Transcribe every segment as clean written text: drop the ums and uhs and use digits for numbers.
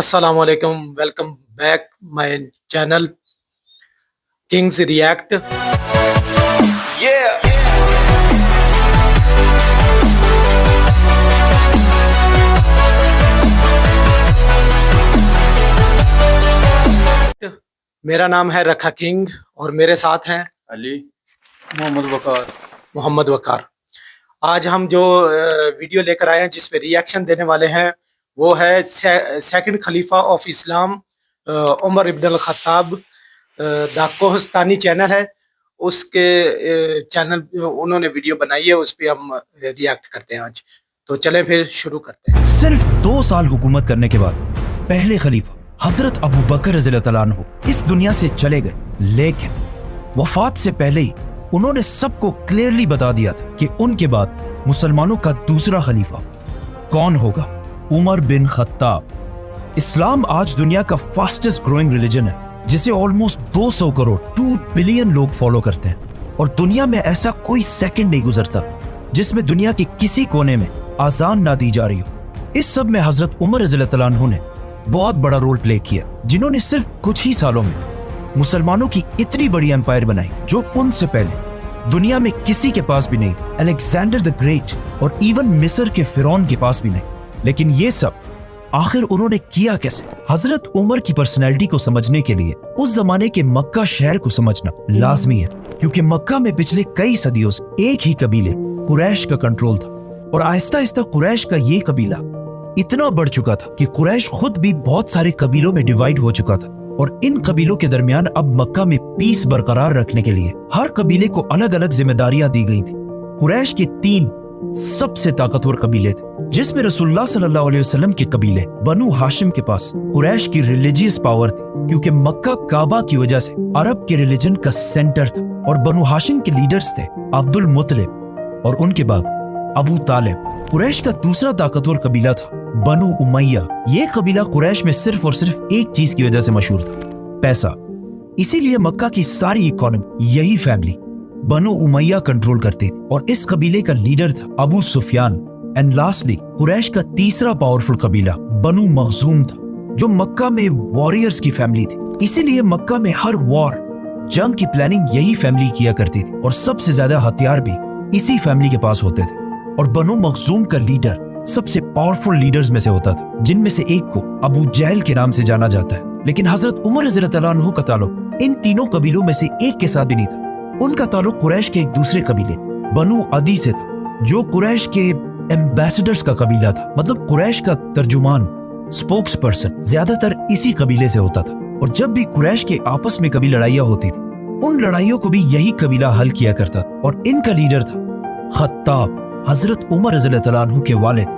السلام علیکم، welcome back my channel Kings React. میرا نام ہے رکھا کنگ اور میرے ساتھ ہیں علی محمد وقار۔ آج ہم جو ویڈیو لے کر آئے ہیں جس پہ ریئیکشن دینے والے ہیں وہ ہے سیکنڈ خلیفہ آف اسلام عمر ابن الخطاب۔ دا کوہستانی چینل ہے، اس کے چینل انہوں نے ویڈیو بنائی ہے، اس پہ ہم ریئیکٹ کرتے ہیں آج۔ تو چلیں پھر شروع کرتے ہیں۔ صرف 2 سال حکومت کرنے کے بعد پہلے خلیفہ حضرت ابو بکر رضی اللہ تعالیٰ عنہ اس دنیا سے چلے گئے، لیکن وفات سے پہلے ہی انہوں نے سب کو کلیئرلی بتا دیا تھا کہ ان کے بعد مسلمانوں کا دوسرا خلیفہ کون ہوگا؟ عمر بن خطاب۔ اسلام آج دنیا کا فاسٹسٹ گروئنگ ریلیجن ہے، جسے آلموسٹ 200 کروڑ 2 بلین لوگ فالو کرتے ہیں، اور دنیا میں ایسا کوئی سیکنڈ نہیں گزرتا جس میں دنیا کے کسی کونے میں اذان نہ دی جا رہی ہو۔ اس سب میں حضرت عمر رضی اللہ تعالیٰ عنہ نے بہت بڑا رول پلے کیا، جنہوں نے صرف کچھ ہی سالوں میں مسلمانوں کی اتنی بڑی امپائر بنائی جو ان سے پہلے دنیا میں کسی کے پاس بھی نہیں تھی، الیگزینڈر دی گریٹ اور ایون مصر کے فرعون کے پاس بھی نہیں۔ لیکن یہ سب آخر انہوں نے کیا کیسے؟ حضرت عمر کی پرسنالٹی کو سمجھنے کے لیے اس زمانے کے مکہ شہر کو سمجھنا لازمی ہے، کیونکہ مکہ میں پچھلے کئی صدیوں سے ایک ہی قبیلے قریش کا کنٹرول تھا، اور آہستہ آہستہ قریش کا یہ قبیلہ اتنا بڑھ چکا تھا کہ قریش خود بھی بہت سارے قبیلوں میں ڈیوائیڈ ہو چکا تھا، اور ان قبیلوں کے درمیان اب مکہ میں پیس برقرار رکھنے کے لیے ہر قبیلے کو الگ الگ ذمہ داریاں دی گئی تھی۔ قریش کے 3 سب سے طاقتور قبیلے تھے، جس میں رسول اللہ صلی اللہ علیہ وسلم کے قبیلے بنو ہاشم کے پاس قریش کی ریلیجیس پاور تھی، کیونکہ مکہ کعبہ کی وجہ سے عرب کے ریلیجن کا سینٹر تھا، اور بنو ہاشم کے لیڈرز تھے عبد المطلب اور ان کے بعد ابو طالب۔ قریش کا دوسرا طاقتور قبیلہ تھا بنو امیہ۔ یہ قبیلہ قریش میں صرف اور صرف ایک چیز کی وجہ سے مشہور تھا، پیسہ، اسی لیے مکہ کی ساری اکانومی یہی فیملی بنو امیہ کنٹرول کرتی تھی، اور اس قبیلے کا لیڈر تھا ابو سفیان۔ اینڈ لاسٹلی قریش کا تیسرا پاورفل قبیلہ بنو مخزوم تھا، جو مکہ میں واریئرز کی فیملی تھی، اسی لیے مکہ میں ہر وار جنگ کی پلاننگ یہی فیملی کیا کرتی تھی، اور سب سے زیادہ ہتھیار بھی اسی فیملی کے پاس ہوتے تھے۔ اور بنو مخزوم کا لیڈر سب سے پاورفل لیڈرز میں سے ہوتا تھا، جن میں سے ایک کو ابو جہل کے نام سے جانا جاتا ہے۔ لیکن حضرت عمر رضی اللہ تعالیٰ عنہ کا تعلق ان تینوں قبیلوں میں سے ایک کے ساتھ بھی نہیں تھا، ان کا تعلق قریش کے ایک دوسرے قبیلے بنو عدی سے تھا، جو قریش کے ایمبیسڈرز کا قبیلہ تھا، مطلب قریش کا ترجمان، سپوکس پرسن زیادہ تر اسی قبیلے سے ہوتا تھا، اور جب بھی قریش کے آپس میں کبھی لڑائیاں ہوتی تھی ان لڑائیوں کو بھی یہی قبیلہ حل کیا کرتا تھا، اور ان کا لیڈر تھا خطاب، حضرت عمر رضی اللہ تعالیٰ عنہ کے والد۔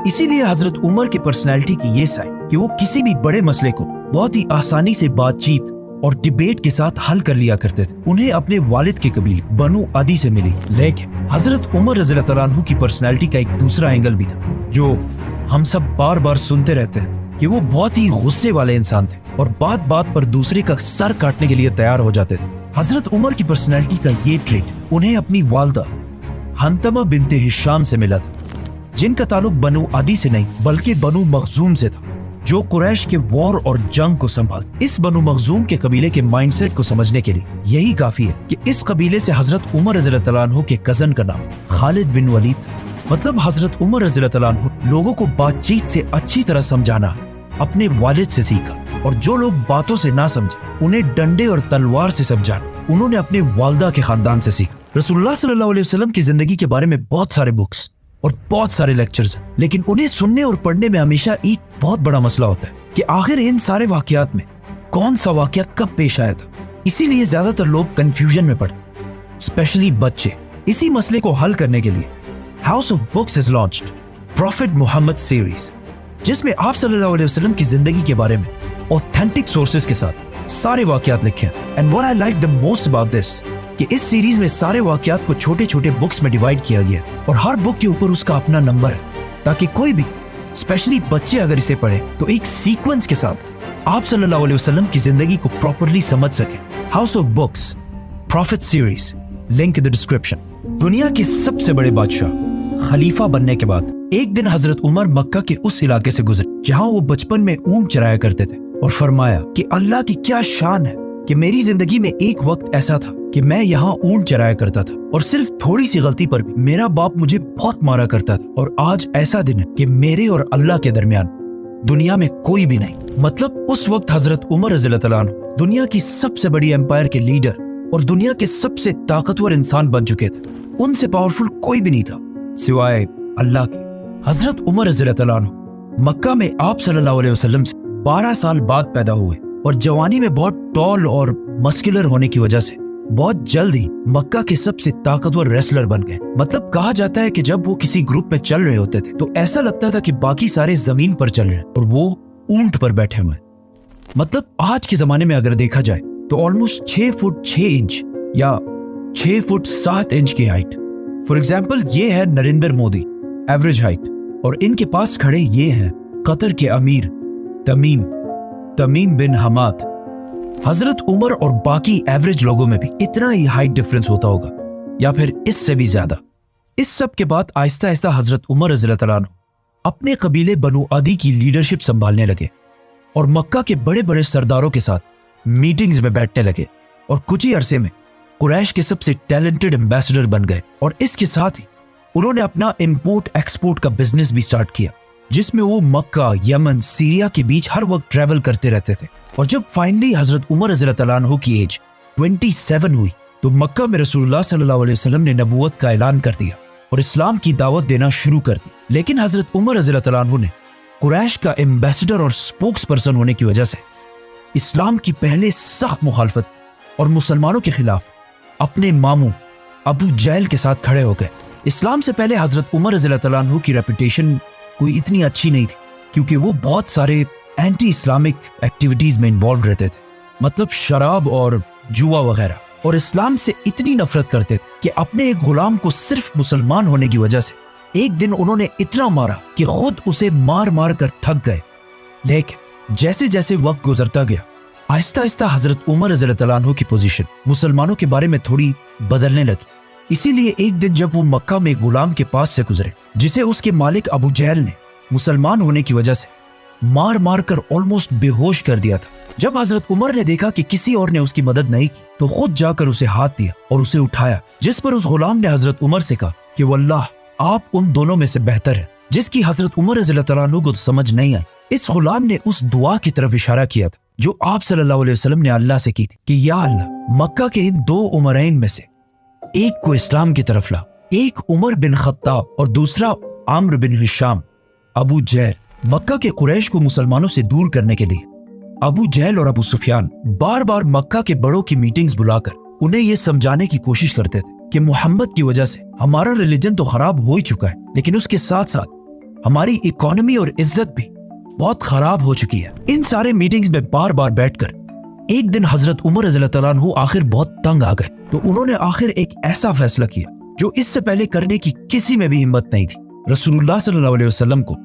اسی لیے حضرت عمر کی پرسنالٹی کی یہ سائن کہ وہ کسی بھی بڑے مسئلے کو بہت ہی آسانی سے بات چیت اور ڈیبیٹ کے ساتھ حل کر لیا کرتے تھے، انہیں اپنے والد کے قبیلے بنو عدی سے ملی۔ لیکن حضرت عمر رضی اللہ تعالیٰ عنہ کی پرسنالٹی کا ایک دوسرا اینگل بھی تھا، جو ہم سب بار بار سنتے رہتے ہیں، کہ وہ بہت ہی غصے والے انسان تھے، اور بات بات پر دوسرے کا سر کاٹنے کے لیے تیار ہو جاتے تھے۔ حضرت عمر کی پرسنالٹی کا یہ ٹریٹ انہیں اپنی والدہ حنتمہ بنت ہشام سے ملا تھا، جن کا تعلق بنو عدی سے نہیں بلکہ بنو مخزوم سے تھا، جو قریش کے وار اور جنگ کو سنبھالتے۔ اس بنو مخزوم کے قبیلے کے مائنڈ سیٹ کو سمجھنے کے لیے یہی کافی ہے کہ اس قبیلے سے حضرت عمر رضی اللہ تعالیٰ عنہ کے کزن کا نام خالد بن ولید تھا۔ مطلب حضرت عمر رضی اللہ تعالیٰ عنہ لوگوں کو بات چیت سے اچھی طرح سمجھانا اپنے والد سے سیکھا، اور جو لوگ باتوں سے نہ سمجھے انہیں ڈنڈے اور تلوار سے سمجھانا انہوں نے اپنے والدہ کے خاندان سے سیکھا۔ رسول اللہ صلی اللہ علیہ وسلم کی زندگی کے بارے میں بہت سارے بکس اور بہت سارے لیکچرز ہیں، لیکن انہیں سننے اور پڑھنے میں ہمیشہ ایک بہت بڑا مسئلہ ہوتا ہے کہ آخر ان سارے واقعات میں کون سا واقعہ کب پیش آیا تھا۔ اسی لیے زیادہ تر لوگ کنفیوژن میں پڑتے ہیں، اسپیشلی بچے۔ اسی مسئلے کو حل کرنے کے لیے House of Books has launched Prophet Muhammad series, جس میں آپ صلی اللہ علیہ وسلم کی زندگی کے بارے میں اوتھینٹک سورسز کے ساتھ سارے واقعات لکھے ہیں۔ And what I like the most about this کہ اس سیریز میں سارے واقعات کو چھوٹے چھوٹے بکس میں ڈیوائیڈ کیا گیا، اور ہر بک کے اوپر اس کا اپنا نمبر ہے، تاکہ کوئی بھی اسپیشلی بچے اگر اسے پڑھے تو ایک سیکوینس کے ساتھ آپ صلی اللہ علیہ وسلم کی زندگی کو پراپرلی سمجھ سکے۔ House of Books Prophet series, link in the description. دنیا کے سب سے بڑے بادشاہ خلیفہ بننے کے بعد ایک دن حضرت عمر مکہ کے اس علاقے سے گزرے جہاں وہ بچپن میں اونٹ چرایا کرتے تھے اور فرمایا کہ اللہ کی کیا شان ہے کہ میری زندگی میں ایک وقت ایسا تھا کہ میں یہاں اونٹ چرایا کرتا تھا اور صرف تھوڑی سی غلطی پر بھی میرا باپ مجھے بہت مارا کرتا تھا، اور آج ایسا دن ہے کہ میرے اور اللہ کے درمیان دنیا میں کوئی بھی نہیں۔ مطلب اس وقت حضرت عمر رضی اللہ تعالیٰ عنہ دنیا کی سب سے بڑی امپائر کے لیڈر اور دنیا کے سب سے طاقتور انسان بن چکے تھے۔ ان سے پاورفل کوئی بھی نہیں تھا سوائے اللہ کے۔ حضرت عمر رضی اللہ تعالیٰ عنہ مکہ میں آپ صلی اللہ علیہ وسلم سے 12 سال بعد پیدا ہوئے اور جوانی میں بہت ٹال اور مسکولر ہونے کی وجہ سے بہت جلد ہی مکہ کے سب سے طاقتور ریسلر بن گئے۔ مطلب کہا جاتا ہے کہ جب وہ کسی گروپ میں چل رہے ہوتے تھے تو ایسا لگتا تھا کہ باقی سارے زمین پر چل رہے ہیں اور وہ اونٹ پر بیٹھے ہوئے ہیں۔ مطلب آج کے زمانے میں اگر دیکھا جائے تو آلموسٹ 6 فٹ 6 انچ یا 6 فٹ 7 انچ کی ہائٹ۔ فار ایگزامپل یہ ہے نریندر مودی، ایوریج ہائٹ، اور ان کے پاس کھڑے یہ ہیں قطر کے امیر تمیم بن حماد۔ حضرت عمر اور باقی ایوریج لوگوں میں بھی اتنا ہی ہائٹ ڈفرنس ہوتا ہوگا یا پھر اس سے بھی زیادہ۔ اس سب کے بعد آہستہ آہستہ حضرت عمر رضی اللہ تعالیٰ عنہ اپنے قبیلے بنو عدی کی لیڈرشپ سنبھالنے لگے اور مکہ کے بڑے بڑے سرداروں کے ساتھ میٹنگز میں بیٹھنے لگے، اور کچھ ہی عرصے میں قریش کے سب سے ٹیلنٹڈ ایمبیسڈر بن گئے، اور اس کے ساتھ ہی انہوں نے اپنا امپورٹ ایکسپورٹ کا بزنس بھی سٹارٹ کیا، جس میں وہ مکہ، یمن، سیریا کے بیچ ہر وقت ٹریول کرتے رہتے تھے۔ اور جب فائنلی حضرت عمر رضی اللہ تعالیٰ عنہ کی ایج 27 ہوئی تو مکہ میں رسول اللہ صلی اللہ علیہ وسلم نے نبوت کا اعلان کر دیا اور اسلام کی دعوت دینا شروع کر دی۔ لیکن حضرت عمر رضی اللہ تعالیٰ عنہ نے قریش کا ایمبیسڈر اور سپوکس پرسن ہونے کی وجہ سے اسلام کی پہلے سخت مخالفت اور مسلمانوں کے خلاف اپنے ماموں ابو جہل کے ساتھ کھڑے ہو گئے۔ اسلام سے پہلے حضرت عمر رضی اللہ تعالیٰ عنہ کی ریپوٹیشن کوئی اتنی اچھی نہیں تھی، کیونکہ وہ بہت سارے اینٹی اسلامک ایکٹیویٹیز میں انوالو رہتے تھے، مطلب شراب اور جوا وغیرہ، اور اسلام سے اتنی نفرت کرتے تھے کہ اپنے ایک غلام کو صرف مسلمان ہونے کی وجہ سے ایک دن انہوں نے اتنا مارا کہ خود اسے مار مار کر تھک گئے۔ لیکن جیسے جیسے وقت گزرتا گیا آہستہ آہستہ حضرت عمر رضی اللہ تعالیٰ عنہ کی پوزیشن مسلمانوں کے بارے میں تھوڑی بدلنے لگی۔ اسی لیے ایک دن جب وہ مکہ میں ایک غلام کے پاس سے گزرے جسے اس کے مالک ابو جہل نے مسلمان ہونے کی وجہ سے مار مار کر آلموسٹ بے ہوش کر دیا تھا، جب حضرت عمر نے دیکھا کہ کسی اور نے اس کی مدد نہیں کی تو خود جا کر اسے ہاتھ دیا اور اسے اٹھایا، جس پر اس غلام نے حضرت عمر سے کہا کہ واللہ آپ ان دونوں میں سے بہتر ہیں، جس کی حضرت عمر رضی اللہ تعالیٰ عنہ کو سمجھ نہیں آئی۔ اس غلام نے اس دعا کی طرف اشارہ کیا تھا جو آپ صلی اللہ علیہ وسلم نے اللہ سے کی تھی کہ یا اللہ مکہ کے ان 2 عمرین میں سے ایک کو اسلام کی طرف لا، ایک عمر بن خطاب اور دوسرا عامر بن ہشام۔ ابو جہل مکہ کے قریش کو مسلمانوں سے دور کرنے کے لیے ابو جہل اور ابو سفیان بار بار مکہ کے بڑوں کی میٹنگز بلا کر انہیں یہ سمجھانے کی کوشش کرتے تھے کہ محمد کی وجہ سے ہمارا ریلیجن تو خراب ہو ہی چکا ہے، لیکن اس کے ساتھ ساتھ ہماری اکانومی اور عزت بھی بہت خراب ہو چکی ہے۔ ان سارے میٹنگز میں بار بار بیٹھ کر ایک دن حضرت عمر رضی اللہ تعالیٰ عنہ آخر بہت تنگ آ گئے، تو انہوں نے آخر ایک ایسا فیصلہ کیا جو اس سے پہلے کرنے کی کسی میں بھی ہمت نہیں تھی، رسول اللہ صلی اللہ علیہ وسلم کو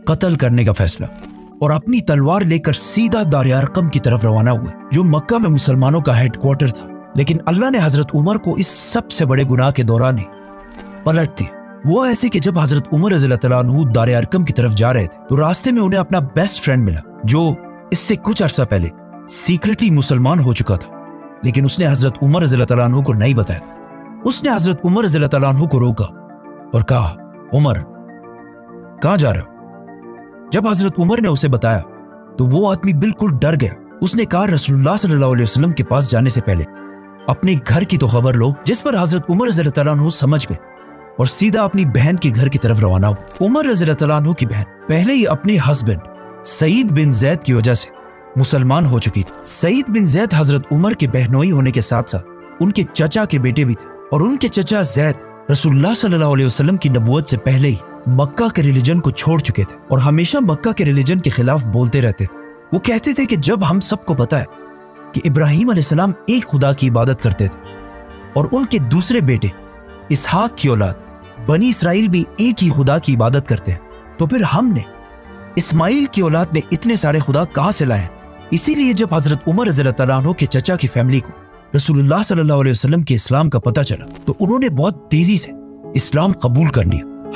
قتل کرنے کا فیصلہ، اور اپنی تلوار لے کر سیدھا دار ارقم کی طرف روانہ ہوئے جو مکہ میں مسلمانوں کا ہیڈ کوارٹر تھا۔ لیکن اللہ نے حضرت عمر کو اس سب سے بڑے گناہ کے دوران ہی پلٹ دیا۔ وہ ایسے کہ جب حضرت عمر رضی اللہ تعالیٰ عنہ دار ارقم کی طرف جا رہے تھے تو راستے میں انہیں اپنا بیسٹ فرینڈ ملا جو اس سے کچھ عرصہ پہلے سیکرٹلی مسلمان ہو چکا تھا، لیکن اس نے حضرت عمر رضی اللہ تعالیٰ عنہ کو نہیں بتایا تھا۔ اس نے حضرت عمر رضی اللہ تعالیٰ عنہ کو روکا اور کہا عمر کہاں جا رہے ہو؟ جب حضرت عمر نے اسے بتایا تو وہ آدمی بالکل ڈر گیا۔ اس نے کہا رسول اللہ صلی اللہ علیہ وسلم کے پاس جانے سے پہلے اپنے گھر کی تو خبر لو، جس پر حضرت عمر رضی اللہ تعالیٰ عنہ سمجھ گئے اور سیدھا اپنی بہن کے گھر کی طرف روانہ ہو۔ عمر رضی اللہ تعالیٰ عنہ کی بہن پہلے ہی اپنے ہسبینڈ سعید بن زید کی وجہ سے مسلمان ہو چکی تھی۔ سعید بن زید حضرت عمر کے بہنوئی ہونے کے ساتھ ساتھ ان کے چچا کے بیٹے بھی تھے، اور ان کے چچا زید رسول اللہ صلی اللہ علیہ وسلم کی نبوت سے پہلے ہی مکہ کے ریلیجن کو چھوڑ چکے تھے اور ہمیشہ مکہ کے ریلیجن کے خلاف بولتے رہتے تھے۔ وہ کہتے تھے کہ جب ہم سب کو پتا ہے کہ ابراہیم علیہ السلام ایک خدا کی عبادت کرتے تھے اور ان کے دوسرے بیٹے اسحاق کی اولاد بنی اسرائیل بھی ایک ہی خدا کی عبادت کرتے ہیں، تو پھر ہم نے اسماعیل کی اولاد میں اتنے سارے خدا کہاں سے لائے ہیں؟ اسی لیے جب حضرت عمر رضی اللہ تعالیٰ عنہ کے چچا کی فیملی کو رسول اللہ صلی اللہ علیہ وسلم کے اسلام کا پتہ چلا تو انہوں نے بہت تیزی سے اسلام قبول کر لیا،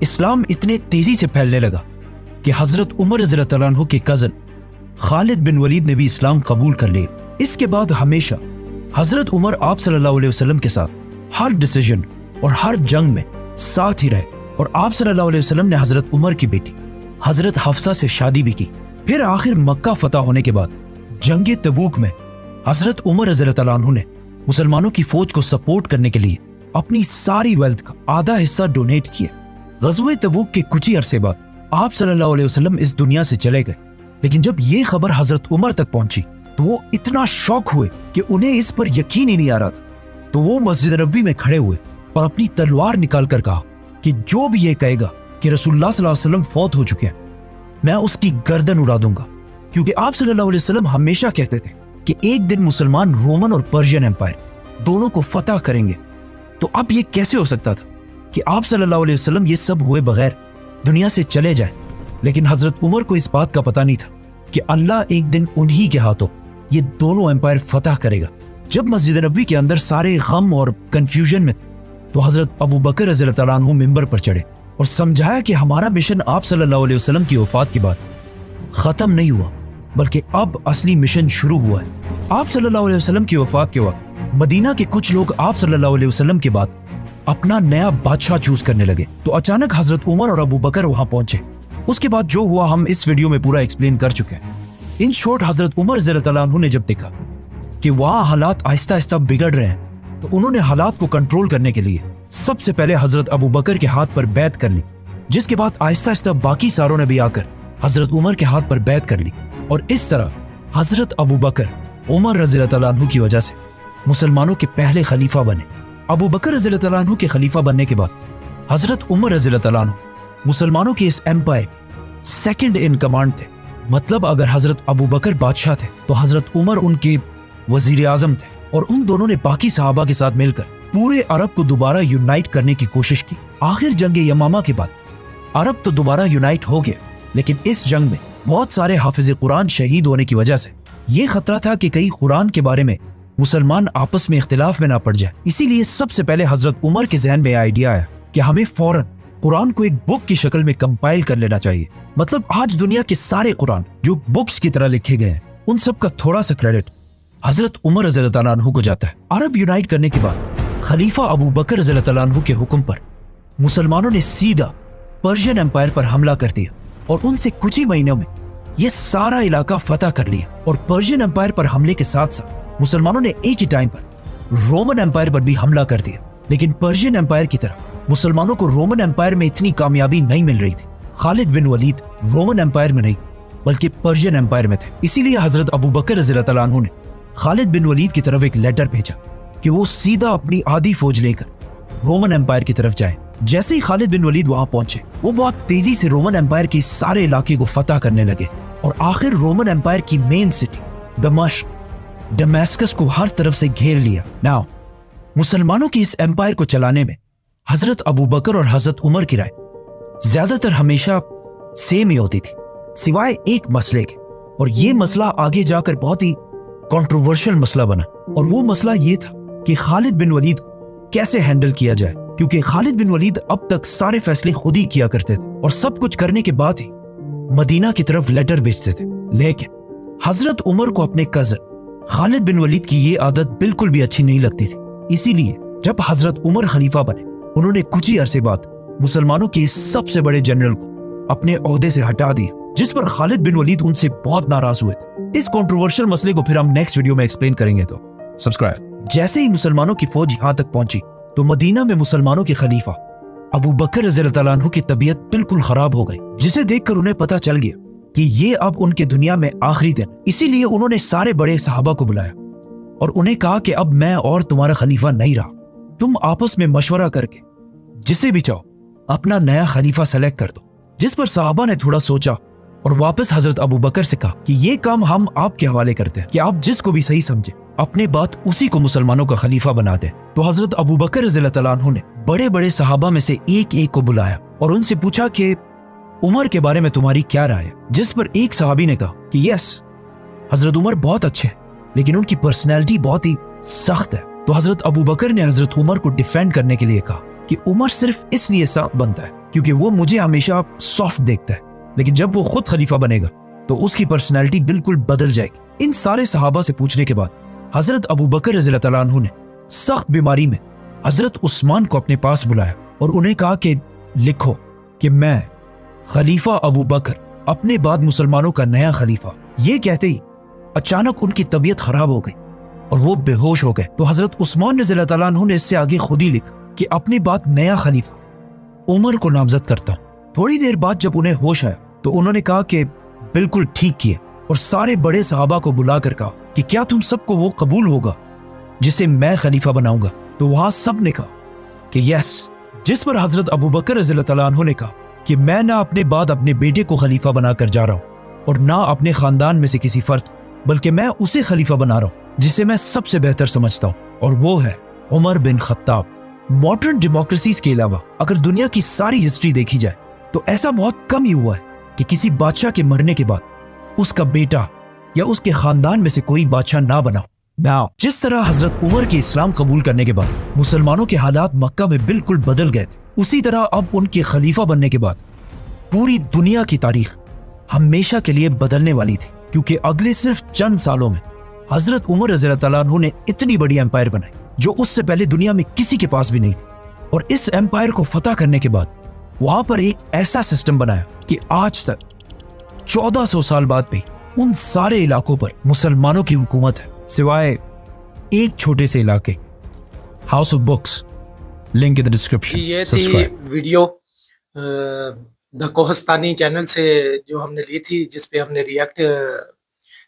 اسلام اتنے تیزی سے پھیلنے لگا کہ حضرت عمر رضی اللہ تعالیٰ عنہ کے کزن خالد بن ولید نے بھی اسلام قبول کر لیا۔ اس کے بعد ہمیشہ حضرت عمر آپ صلی اللہ علیہ وسلم کے ساتھ ہر ڈیسیجن اور ہر جنگ میں ساتھ ہی رہے، اور آپ صلی اللہ علیہ وسلم نے حضرت عمر کی بیٹی حضرت حفصہ سے شادی بھی کی۔ پھر آخر مکہ فتح ہونے کے بعد جنگ تبوک میں حضرت عمر رضی اللہ تعالیٰ عنہ نے مسلمانوں کی فوج کو سپورٹ کرنے کے لیے اپنی ساری ویلتھ کا آدھا حصہ ڈونیٹ کیا۔ غزوہ تبوک کے کچھ ہی عرصے بعد آپ صلی اللہ علیہ وسلم اس دنیا سے چلے گئے، لیکن جب یہ خبر حضرت عمر تک پہنچی تو وہ اتنا شوق ہوئے کہ انہیں اس پر یقین ہی نہیں آ رہا تھا۔ تو وہ مسجد نبوی میں کھڑے ہوئے اور اپنی تلوار نکال کر کہا کہ جو بھی یہ کہے گا کہ رسول اللہ صلی اللہ علیہ وسلم فوت ہو چکے ہیں، میں اس کی گردن اڑا دوں گا۔ کیونکہ آپ صلی اللہ علیہ وسلم ہمیشہ کہتے تھے کہ ایک دن مسلمان رومن اور پرشین امپائر دونوں کو فتح کریں گے۔ تو اب یہ کیسے ہو سکتا تھا کہ آپ صلی اللہ علیہ وسلم یہ سب ہوئے بغیر دنیا سے چلے جائیں؟ لیکن حضرت عمر کو اس بات کا پتہ نہیں تھا کہ اللہ ایک دن انہی کے ہاتھوں یہ دونوں امپائر فتح کرے گا۔ جب مسجد نبوی کے اندر سارے غم اور کنفیوژن میں تھے تو حضرت ابو بکر رضی اللہ تعالیٰ عنہ ممبر پر چڑھے اور سمجھایا کہ ہمارا مشن آپ صلی اللہ علیہ وسلم کی وفات کے بعد ختم نہیں ہوا، بلکہ اب اصلی مشن شروع ہوا ہے۔ آپ صلی اللہ علیہ وسلم کی وفات کے وقت مدینہ کے کچھ لوگ آپ صلی اللہ علیہ وسلم کے بعد اپنا نیا بادشاہ چوز کرنے لگے، تو اچانک حضرت عمر اور ابو بکر وہاں پہنچے۔ اس کے بعد جو ہوا ہم اس ویڈیو میں پورا ایکسپلین کر چکے ہیں۔ ان شارٹ حضرت عمر رضی اللہ تعالیٰ عنہ نے جب دیکھا کہ وہاں حالات آہستہ آہستہ بگڑ رہے ہیں تو انہوں نے حالات کو کنٹرول کرنے کے لیے سب سے پہلے حضرت ابو بکر کے ہاتھ پر بیعت کر لی، جس کے بعد آہستہ آہستہ باقی ساروں نے بھی آ کر حضرت عمر کے ہاتھ پر بیعت کر لی، اور اس طرح حضرت ابو بکر عمر رضی اللہ تعالیٰ عنہ کی وجہ سے مسلمانوں کے پہلے خلیفہ بنے۔ ابو بکر رضی اللہ تعالیٰ عنہ کے خلیفہ بننے کے بعد حضرت عمر رضی اللہ تعالیٰ عنہ مسلمانوں کے اس ایمپائر سیکنڈ ان کمانڈ تھے۔ مطلب اگر حضرت ابو بکر بادشاہ تھے تو حضرت عمر ان کے وزیر اعظم تھے، اور ان دونوں نے باقی صحابہ کے ساتھ مل کر پورے عرب کو دوبارہ یونائٹ کرنے کی کوشش کی۔ آخر جنگ یمامہ کے بعد عرب تو دوبارہ یونائٹ ہو گیا، لیکن اس جنگ میں بہت سارے حافظ قرآن شہید ہونے کی وجہ سے یہ خطرہ تھا کہ کئی قرآن کے بارے میں مسلمان آپس میں اختلاف میں نہ پڑ جائے۔ اسی لیے سب سے پہلے حضرت عمر کے ذہن میں آئیڈیا آیا کہ ہمیں فوراً قرآن کو ایک بک کی شکل میں کمپائل کر لینا چاہیے۔ مطلب آج دنیا کے سارے قرآن جو بکس کی طرح لکھے گئے ہیں، ان سب کا تھوڑا سا کریڈٹ حضرت عمر رضی اللہ تعالیٰ عنہ کو جاتا ہے۔ عرب یونائٹ کرنے کے بعد خلیفہ ابو بکر رضی اللہ تعالیٰ عنہ کے حکم پر مسلمانوں نے سیدھا پرشین امپائر پر حملہ کر دیا، اور ان سے کچھ ہی مہینوں میں یہ سارا علاقہ فتح کر لیا۔ اور پرشین امپائر پر حملے کے ساتھ ساتھ مسلمانوں نے ایک ہی ٹائم پر رومن امپائر پر بھی حملہ کر دیا، لیکن پرشین امپائر کی طرح مسلمانوں کو رومن امپائر میں اتنی کامیابی نہیں مل رہی تھی۔ خالد بن ولید رومن امپائر میں نہیں بلکہ پرشین امپائر میں تھے، اسی لیے حضرت ابو بکر رضی اللہ تعالیٰ عنہ نے خالد بن ولید کی طرف ایک لیٹر بھیجا کہ وہ سیدھا اپنی آدھی فوج لے کر رومن امپائر کی طرف جائیں۔ جیسے ہی خالد بن ولید وہاں پہنچے، وہ بہت تیزی سے رومن امپائر کے سارے علاقے کو فتح کرنے لگے، اور آخر رومن امپائر کی مین سٹی دمشق، ڈمیسکس کو ہر طرف سے گھیر لیا۔ ناؤ مسلمانوں کی اس امپائر کو چلانے میں حضرت ابو بکر اور حضرت عمر کی رائے زیادہ تر ہمیشہ سیم ہی ہوتی تھی، سوائے ایک مسئلے کے، اور یہ مسئلہ آگے جا کر بہت ہی کنٹروورشل مسئلہ بنا، اور وہ مسئلہ یہ تھا کہ خالد بن ولید کو کیسے ہینڈل کیا جائے، کیونکہ خالد بن ولید اب تک سارے فیصلے خود ہی کیا کرتے تھے اور سب کچھ کرنے کے بعد ہی مدینہ کی طرف لیٹر بھیجتے تھے۔ لیکن حضرت عمر کو اپنے کزن خالد بن ولید کی یہ عادت بالکل بھی اچھی نہیں لگتی تھی، اسی لیے جب حضرت عمر خلیفہ بنے، انہوں نے کچھ ہی عرصے بعد مسلمانوں کے اس سب سے بڑے جنرل کو اپنے عہدے سے ہٹا دیا، جس پر خالد بن ولید ان سے بہت ناراض ہوئے تھے۔ اس کنٹروورشل مسئلے کو پھر ہم نیکسٹ ویڈیو میں ایکسپلین کریں گے، تو سبسکرائب۔ جیسے ہی مسلمانوں کی فوج یہاں تک پہنچی تو مدینہ میں مسلمانوں کے خلیفہ ابو بکر رضی اللہ تعالیٰ عنہ کی طبیعت بالکل خراب ہو گئی، جسے دیکھ کر انہیں پتا چل گیا کہ یہ اب ان کے دنیا میں آخری دن۔ اسی لیے انہوں نے سارے بڑے صحابہ کو بلایا اور انہیں کہا کہ اب میں اور تمہارا خلیفہ نہیں رہا، تم آپس میں مشورہ کر کے جسے بھی چاہو اپنا نیا خلیفہ سلیکٹ کر دو۔ جس پر صحابہ نے تھوڑا سوچا اور واپس حضرت ابو بکر سے کہا کہ یہ کام ہم آپ کے حوالے کرتے ہیں کہ آپ جس کو بھی صحیح سمجھے اپنے بات اسی کو مسلمانوں کا خلیفہ بنا دیں۔ تو حضرت ابو بکر رضی اللہ تعالیٰ عنہ نے بڑے بڑے صحابہ میں سے ایک ایک کو بلایا اور ان سے پوچھا کہ عمر کے بارے میں تمہاری کیا رائے ہے؟ جس پر ایک صحابی نے کہا کہ یس، حضرت عمر بہت اچھے ہیں لیکن ان کی پرسنالٹی بہت ہی سخت ہے۔ تو حضرت ابو بکر نے حضرت عمر کو ڈیفینڈ کرنے کے لیے کہا کہ عمر صرف اس لیے سخت بنتا ہے کیونکہ وہ مجھے ہمیشہ سافٹ دیکھتا ہے، لیکن جب وہ خود خلیفہ بنے گا تو اس کی پرسنالٹی بالکل بدل جائے گی۔ ان سارے صحابہ سے پوچھنے کے بعد حضرت ابو بکر رضی اللہ تعالیٰ عنہ نے سخت بیماری میں حضرت عثمان کو اپنے پاس بلایا اور انہیں کہا کہ لکھو کہ میں خلیفہ ابو بکر اپنے بعد مسلمانوں کا نیا خلیفہ۔ یہ کہتے ہی اچانک ان کی طبیعت خراب ہو گئی اور وہ بے ہوش ہو گئے، تو حضرت عثمان رضی اللہ تعالیٰ عنہ نے اس سے آگے خود ہی لکھا کہ اپنے بعد نیا خلیفہ عمر کو نامزد کرتا ہوں۔ تھوڑی دیر بعد جب انہیں ہوش آیا تو انہوں نے کہا کہ بالکل ٹھیک کیے، اور سارے بڑے صحابہ کو بلا کر کہا کہ کیا تم سب کو وہ قبول ہوگا جسے میں خلیفہ بناؤں گا؟ تو وہاں سب نے کہا کہ یس، جس پر حضرت ابو بکر رضی اللہ تعالیٰ عنہ نے کہا کہ میں نہ اپنے بعد اپنے بیٹے کو خلیفہ بنا کر جا رہا ہوں اور نہ اپنے خاندان میں سے کسی فرد کو، بلکہ میں اسے خلیفہ بنا رہا ہوں جسے میں سب سے بہتر سمجھتا ہوں، اور وہ ہے عمر بن خطاب۔ ماڈرن ڈیموکریسیز کے علاوہ اگر دنیا کی ساری ہسٹری دیکھی جائے تو ایسا بہت کم ہی ہوا ہے کہ کسی بادشاہ کے مرنے کے بعد اس کا بیٹا یا اس کے خاندان میں سے کوئی بادشاہ نہ بنا۔ جس طرح حضرت عمر کے اسلام قبول کرنے کے بعد مسلمانوں کے حالات مکہ میں بالکل بدل گئے تھے، اسی طرح اب ان کے خلیفہ بننے کے بعد پوری دنیا کی تاریخ ہمیشہ کے لیے بدلنے والی تھی، کیونکہ اگلے صرف چند سالوں میں حضرت عمر رضی اللہ تعالیٰ عنہ نے اتنی بڑی ایمپائر بنائی جو اس سے پہلے دنیا میں کسی کے پاس بھی نہیں تھی، اور اس ایمپائر کو فتح کرنے کے بعد وہاں پر ایک ایسا سسٹم بنایا کہ آج تک 1400 سال بعد بھی ان سارے علاقوں پر مسلمانوں کی حکومت ہے، سوائے ایک چھوٹے سے علاقے house of books, link in description. یہ تھی ویڈیو دا کوہستانی چینل سے جو ہم نے لی تھی، جس پہ ہم نے ریئیکٹ،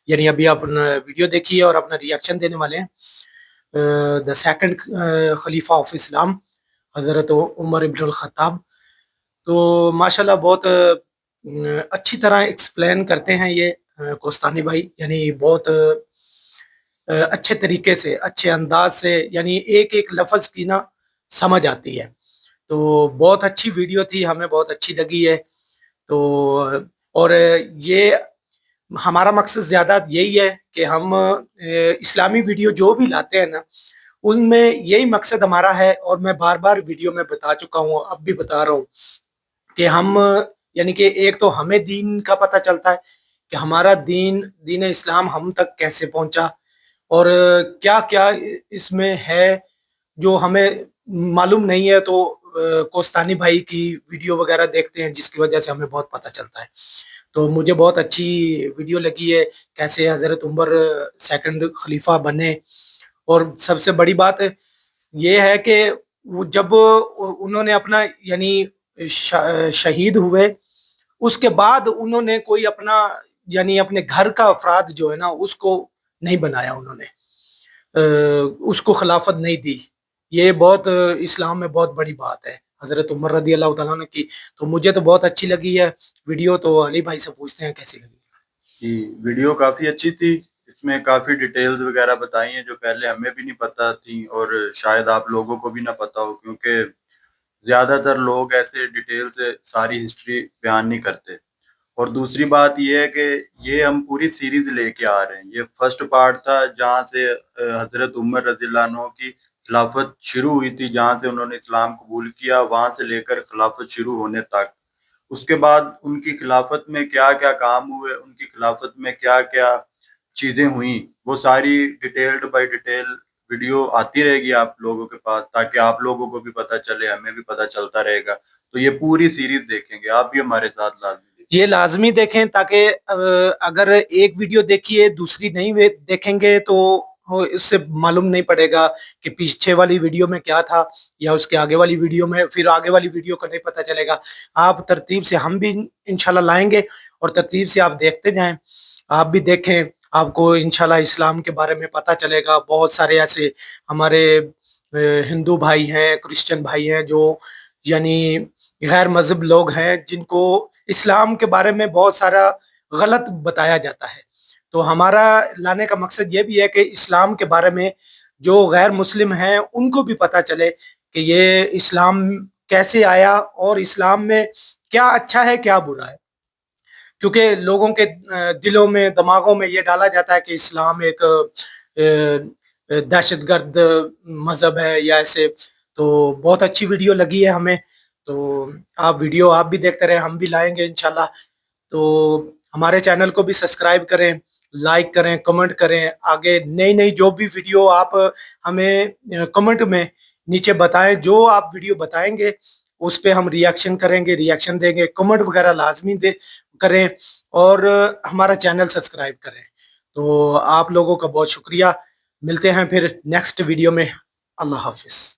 یعنی ابھی اپنا ویڈیو دیکھی ہے اور اپنا ریئیکشن دینے والے ہیں دا سیکنڈ خلیفہ آف اسلام حضرت عمر ابن الخطاب۔ تو ماشاءاللہ بہت اچھی طرح ایکسپلین کرتے ہیں یہ کوہستانی بھائی، یعنی بہت اچھے طریقے سے، اچھے انداز سے، یعنی ایک ایک لفظ کی نا سمجھ آتی ہے۔ تو بہت اچھی ویڈیو تھی، ہمیں بہت اچھی لگی ہے۔ تو اور یہ ہمارا مقصد زیادہ یہی ہے کہ ہم اسلامی ویڈیو جو بھی لاتے ہیں نا، ان میں یہی مقصد ہمارا ہے، اور میں بار بار ویڈیو میں بتا چکا ہوں، اب بھی بتا رہا ہوں کہ ہم یعنی کہ ایک تو ہمیں دین کا پتہ چلتا ہے کہ ہمارا دین اسلام ہم تک کیسے پہنچا، اور کیا کیا اس میں ہے جو ہمیں معلوم نہیں ہے، تو کوہستانی بھائی کی ویڈیو وغیرہ دیکھتے ہیں، جس کی وجہ سے ہمیں بہت پتہ چلتا ہے۔ تو مجھے بہت اچھی ویڈیو لگی ہے کیسے حضرت عمر سیکنڈ خلیفہ بنے، اور سب سے بڑی بات یہ ہے کہ جب انہوں نے اپنا یعنی شہید ہوئے، اس کے بعد انہوں نے کوئی اپنا یعنی اپنے گھر کا افراد جو ہے نا اس کو نہیں بنایا، انہوں نے اس کو خلافت نہیں دی۔ یہ بہت اسلام میں بہت بڑی بات ہے حضرت عمر رضی اللہ تعالیٰ عنہ کی۔ تو مجھے تو بہت اچھی لگی ہے ویڈیو، تو علی بھائی سے پوچھتے ہیں کیسی لگی۔ جی، ویڈیو کافی اچھی تھی، اس میں کافی ڈیٹیلز وغیرہ بتائی ہیں جو پہلے ہمیں بھی نہیں پتہ تھیں، اور شاید آپ لوگوں کو بھی نہ پتہ ہو، کیونکہ زیادہ تر لوگ ایسے ڈیٹیل سے ساری ہسٹری بیان نہیں کرتے۔ اور دوسری بات یہ ہے کہ یہ ہم پوری سیریز لے کے آ رہے ہیں۔ یہ فرسٹ پارٹ تھا جہاں سے حضرت عمر رضی اللہ عنہ کی خلافت شروع ہوئی تھی، جہاں سے انہوں نے اسلام قبول کیا، وہاں سے لے کر خلافت شروع ہونے تک۔ اس کے بعد ان کی خلافت میں کیا کیا کام ہوئے، ان کی خلافت میں کیا کیا چیزیں ہوئیں، وہ ساری ڈیٹیلڈ بائی ڈیٹیل ویڈیو آتی رہے گی آپ لوگوں کے پاس، تاکہ آپ لوگوں کو بھی پتہ چلے، ہمیں بھی پتہ چلتا رہے گا۔ تو یہ پوری سیریز دیکھیں گے، آپ بھی ہمارے ساتھ لازمی دیکھیں۔ یہ لازمی دیکھیں، تاکہ اگر ایک ویڈیو دیکھیے دوسری نہیں دیکھیں گے تو اس سے معلوم نہیں پڑے گا کہ پیچھے والی ویڈیو میں کیا تھا، یا اس کے آگے والی ویڈیو میں، پھر آگے والی ویڈیو کا نہیں پتہ چلے گا۔ آپ ترتیب سے، ہم بھی انشاءاللہ لائیں گے، اور ترتیب سے آپ دیکھتے جائیں، آپ بھی دیکھیں، آپ کو انشاءاللہ اسلام کے بارے میں پتہ چلے گا۔ بہت سارے ایسے ہمارے ہندو بھائی ہیں، کرسچن بھائی ہیں، جو یعنی غیر مذہب لوگ ہیں، جن کو اسلام کے بارے میں بہت سارا غلط بتایا جاتا ہے۔ تو ہمارا لانے کا مقصد یہ بھی ہے کہ اسلام کے بارے میں جو غیر مسلم ہیں ان کو بھی پتہ چلے کہ یہ اسلام کیسے آیا، اور اسلام میں کیا اچھا ہے کیا برا ہے۔ کیونکہ لوگوں کے دلوں میں، دماغوں میں یہ ڈالا جاتا ہے کہ اسلام ایک دہشت گرد مذہب ہے، یا ایسے، تو بہت اچھی ویڈیو لگی ہے ہمیں. تو آپ ویڈیو آپ بھی دیکھتے رہیں, ہم بھی لائیں گے انشاءاللہ. تو ہمارے چینل کو بھی سبسکرائب کریں, لائک کریں, کمنٹ کریں. آگے نئی نئی جو بھی ویڈیو آپ ہمیں کمنٹ میں نیچے بتائیں, جو آپ ویڈیو بتائیں گے اس پہ ہم ریاکشن کریں گے, ریاکشن دیں گے. کمنٹ وغیرہ لازمی کریں اور ہمارا چینل سبسکرائب کریں. تو آپ لوگوں کا بہت شکریہ. ملتے ہیں پھر نیکسٹ ویڈیو میں. اللہ حافظ.